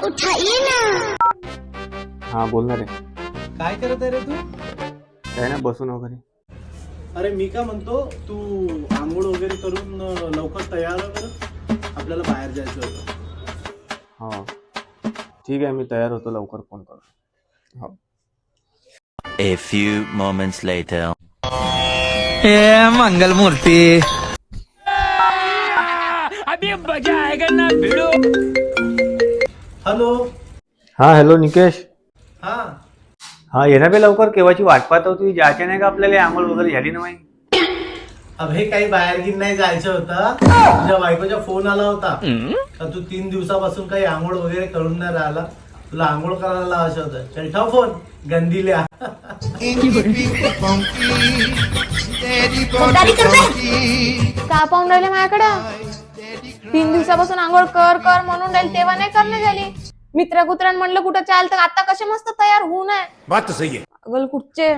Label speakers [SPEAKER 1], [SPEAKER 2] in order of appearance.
[SPEAKER 1] उठाइए ना।
[SPEAKER 2] हा बोलणार आहे.
[SPEAKER 3] काय करत आहे रे तू?
[SPEAKER 2] काय ना बसून वगैरे.
[SPEAKER 3] अरे मी का म्हणतो, तू आंघोळ वगैरे करून लवकर तयार कर, आपल्याला बाहेर जायचं होतं.
[SPEAKER 2] हो ठीक आहे, मी तयार होतो, लवकर फोन कर. हो.
[SPEAKER 4] A few moments later.
[SPEAKER 5] ए मंगल मूर्ती.
[SPEAKER 3] हॅलो.
[SPEAKER 2] हा हॅलो निकेश.
[SPEAKER 3] हा
[SPEAKER 2] हा येणार बे लवकर, केव्हाची वाट पाहत होती. जायचे नाही का आपल्याला, आंघोळ वगैरे झाली ना माही.
[SPEAKER 3] अभे काही बाहेर घेऊन नाही जायचं होतं. तुझ्या बायकोचा फोन आला होता का तू 3 दिवसापासून काही आंघोळ वगैरे करून नाही राहिला, तुला आंघोळ करायला लावायचं होतं. चल ठेव फोन, गंदील्या.
[SPEAKER 6] का पाहून राहिले माझ्याकडं? 3 दिवसापासून आंघोळ कर कर म्हणून राहील, तेव्हा नाही करणे झाली. मित्र कुत्रान म्हणलं कुठं चाल, तर आता कसे मस्त तयार होऊ नये.
[SPEAKER 7] बात तो सही है.
[SPEAKER 6] अगल कुठचे